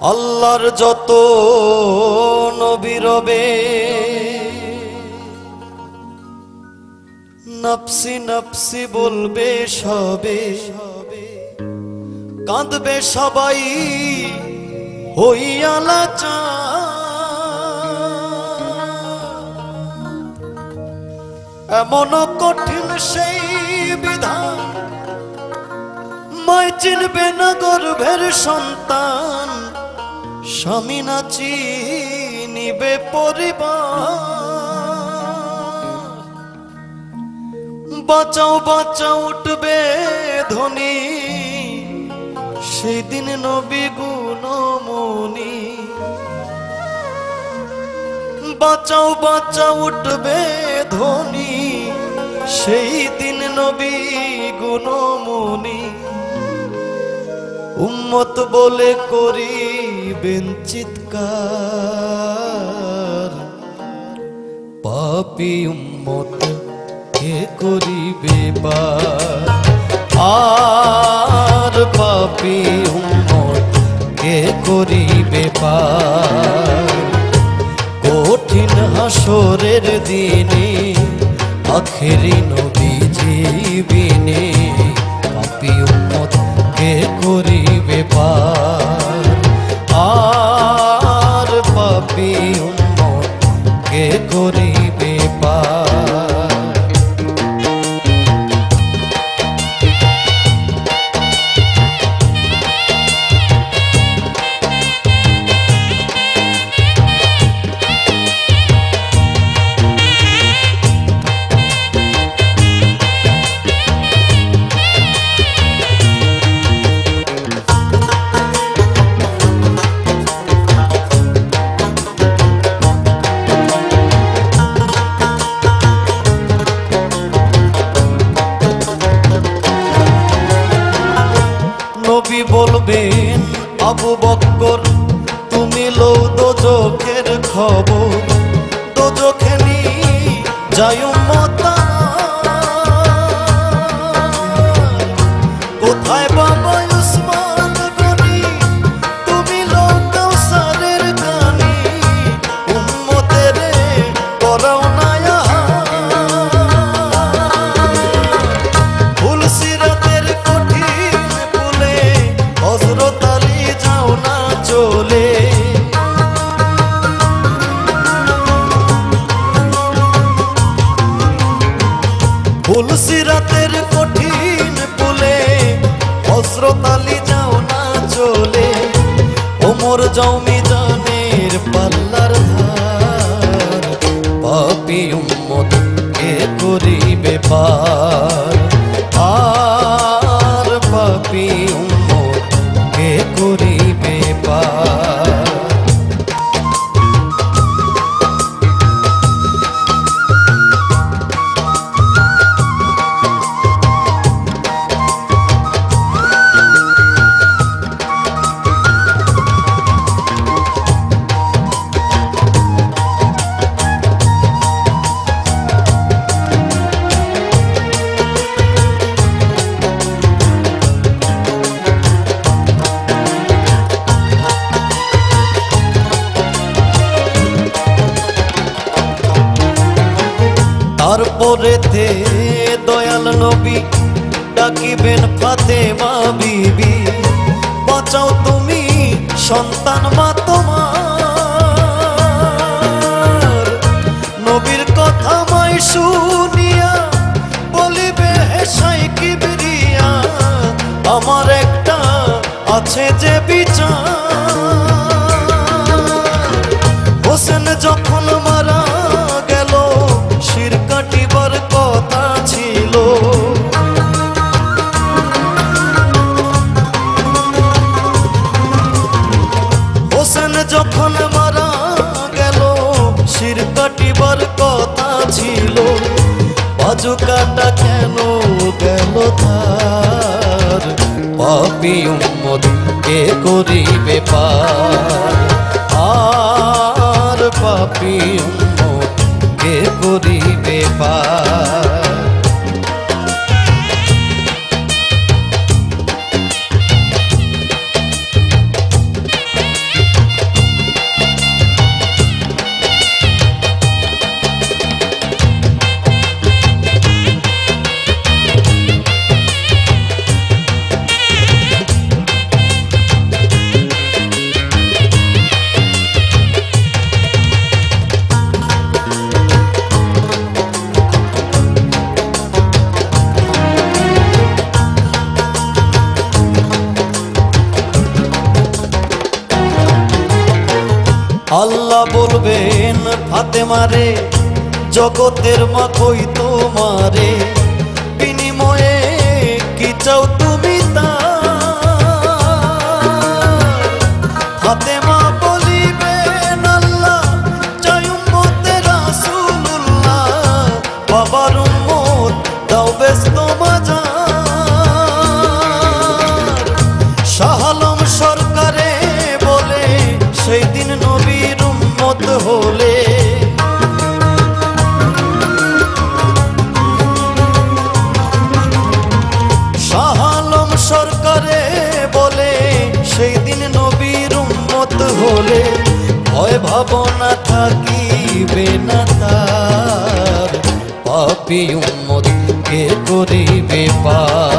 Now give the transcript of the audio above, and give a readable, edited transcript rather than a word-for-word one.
আল্লাহর যত নবী রবে নফসি নফসি বলবে সবে, কাঁদবে সবাই হইয়া লাচার। এমন কঠিন সেই বিধান, মায় চিনবে না গর্ভের সন্তান, স্বামী না চিনিবে পরিবার। বাঁচাও বাঁচাও উঠবে ধ্বনি, সেই দিন নবী গুণমণি। বাঁচাও বাঁচাও উঠবে ধ্বনি, সেই দিন নবী গুণমণি। উম্মত বলে করিবেন চিৎকার, পাপী উম্মত কে করিবে পার। আর পাপী উম্মত কে করিবে পার। কঠিন হাসরের দিনে আখেরি নবীজি বিনে, পাপী উম্মত কে করিবে পার। আর পাপী উম্মত কে করিবে পার। নবী বলবেন আবু বকর, তুমি লও দোজখের খবর। দোজখে নি যায় উম্মত কোথায় বাবা উসমান গনি, তুমি লও কাউসারের কানি। উম্মতের করাও না ফুল সিরাতের কঠিন পুলে, হযরত আলী যাও না চলে। ফুল সিরাতের কঠিন পুলে, হযরত আলী যাও না চলে। ওমর যাও মিজানের পাল্লার ধার, পাপী উম্মত কে করিবে পার। আর পাপী উম্মত কে করিবে পার। তারপরেতে দয়াল নবী ডাকিবেন ফাতেমা বিবি, বাঁচাও তুমি সন্তান মা তোমার। নবীর কথা মাই শুনিয়া বলিবে হেসাই কিবরিয়া, আমার একটা আছে যে বিচার। হোসেন যখন মারা গেল শির কাটিবার কথা ছিল, হোসেন যখন মারা গেল শির কাটিবার কথা ছিল। বাজু কাটা কেন গেল তার, পাপী উম্মত কে করিবে পার। আর পাপী উম্মত কে করিবে পার। আল্লাহ বলবেন ফাতেমারে, জগতের মা কই তোমারে, বিনিময়ে কি চাও তুমি তা? ফাতেমা বলিবেন আল্লাহ চাই উম্মতে রাসূলুল্লাহ, বাবার উম্মত দাও ব্যস্ত মাজার। শাহ আলম সরকারে বলে সেই দিন নবীর উম্মত হলে, শাহ আলম সরকারে বলে সেই দিন নবীর উম্মত হলে, ভয় ভাবনা থাকিবে না তার, পাপী উম্মত কে করিবে পার।